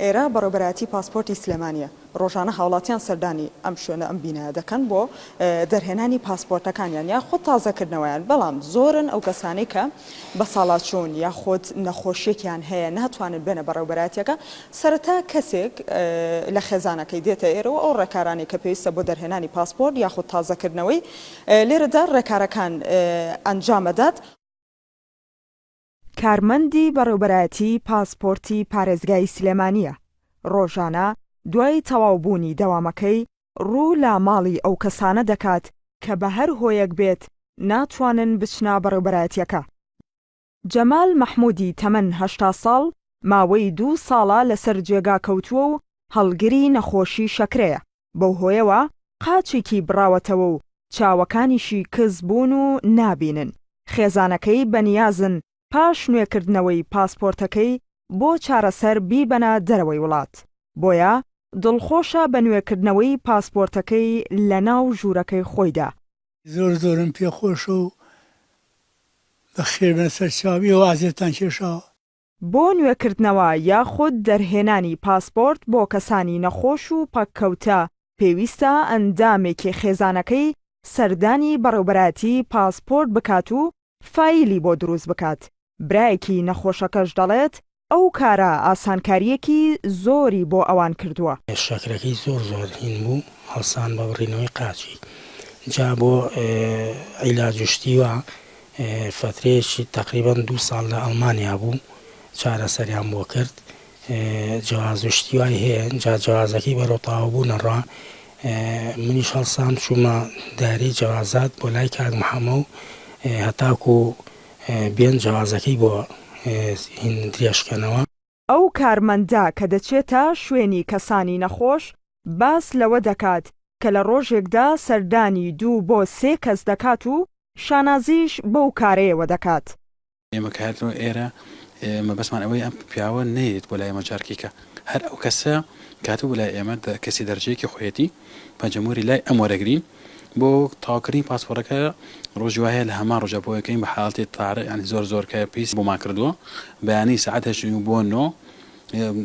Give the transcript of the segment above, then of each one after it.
ئێرە بەڕێوەبەرایەتی پاسپۆرتی سلێمانیە. ڕۆژانە هاوڵاتیان سەردانی ئەم شوێنە ئەم بینایە دەکەن بۆ دەرهێنانی پاسپۆرتەکانیان یاخود تازەکردنەوەیان. بەڵام زۆرن ئەو کەسانەی کە بە ساڵاچوون یاخود نەخۆشیێکیان هەیە ناتوانن بێنە بەڕێوەبەرایەتیەکە، سەرەتا کەسێک لە خێزانەکەی دێتە ئێرەوە ئەو ڕێکارانەی کە پێویستە بۆ دەرهێنانی پاسپۆرت یاخود تازەکردنەوەی لێرەدا ڕێکارەکان ئەنجامەدات. کارمەندی بەڕێوەبەرایەتی پاسپۆرتی پارێزگای سلێمانیە. ڕۆژانە دوای تەواوبوونی دەوامەکەی ڕوو لە ماڵی ئەو کەسانە دەکات کە بە هەر هۆیەک بێت ناتوانن بچنە بەڕێوەبەرایەتیەکە. جەمال مەحموودی تەمەن 80 ساڵ ماوەی 2 ساڵە لەسەر جێگا کەوتووە و هەڵگری نەخۆشی شەکرەیە. بەو هۆیەوە قاچێکی بڕاوەتەوە و چاوەکانیشی کز بوون و نابینن. خێزانەکەی بەنیازن پاش نوێکردنەوەی پاسپۆرتەکەی بۆ چارەسەر بیبەنە دەرەوەی وڵات. بۆیە دڵخۆشە بە نوێکردنەوەی پاسپۆرتەکەی لە ناو ژوورەکەی خۆیدا. زۆرم پێخۆشە و بە خێربێنە سەر چاوی و ئازێتان کێشاوە. بۆ نوێکردنەوە یاخود دەرهێنانی پاسپۆرت بۆ کەسانی نەخۆش و پەککەوتە پێویستە ئەندامێکی خێزانەکەی سەردانی بەڕێوەبەرایەتی پاسپۆرت بکات و فایلی بۆ دروست بکات. برایەکی نەخۆشەکەش دەڵێت ئەو کارە ئاسانکاریەکی زۆری بۆ ئەوان کردووە. شەکرەکەی زۆر هین بوو هەڵسان بە بڕینەوەی قاچی. جا بۆ عیلاجشتیوە فترەیەکی تقریبان 2 ساڵ لە ئەڵمانیا بوو، چارەسەریان بۆ کرد. جیازشتی وای هەیە، جا جیازەکەی بەرەوتاوە بوو نەڕوا. منیش هەڵسان چوومە داری جیازات بۆ لای کاک محەممە و هەتاکو بێن جیازەکەی بۆ درێژکەنەوە. ئەو کارمەندە کە دەچێتە شوێنی کەسانی نەخۆش باس لەوە دەکات کە لە ڕۆژێکدا سەردانی 2 بۆ 3 کەس دەکات و شانازیش بەو کارەیەوە دەکات. ئێمە کاتەوە ئێرە مەبەسمان ئەوەی ئەم پیاوە نەیت بۆ لای ئێمە جارکیکە هەر ئەو کەسە کاتوو بۆ لای ئێمە کەسی دەرجەیەکی خۆیەتی پەنجەموری لای ئەم وەرەگرین بۆ تاواکردنی پاسپۆرەکە. ڕۆژی وایە لە هەمان ڕۆژە بۆیەکەین بە حاڵەتی تاڕە ینی زۆر کە پیس بۆمان کردووە بەیانی سەعات 8 بۆ 9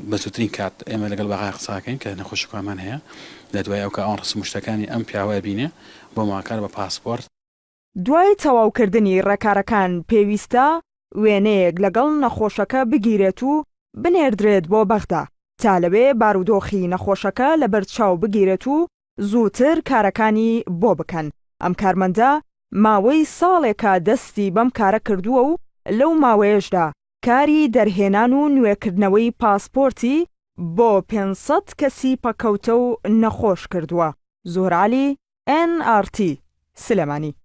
بە زووترین کات ئێمە لەگەڵ بەغای قساکەین کە نەخۆشیەکانمان هەیە لە دوای ئەو کە ئەوان ڕسم شتەکانی ئەم پیاوە بینێ بۆ ماکار بە پاسپۆرت. دوای تەواوکردنی ڕێکارەکان پێویستە وێنەیەک لەگەڵ نەخۆشەکە بگیرێت و بنێردرێت بۆ بەغدا تا لەوێ بارودۆخی نەخۆشەکە لە بەرچاو بگیرێت و زووتر کارەکانی بۆ بکەن. ئەم کارمەندە ماوەی ساڵێکە دەستی بەم کارە کردووە و لەو ماوەیەشدا کاری دەرهێنان و نوێکردنەوەی پاسپۆرتی بۆ 500 کەسی پەکەوتە و نەخۆش کردووە. زۆرعالی NRT سلێمانی.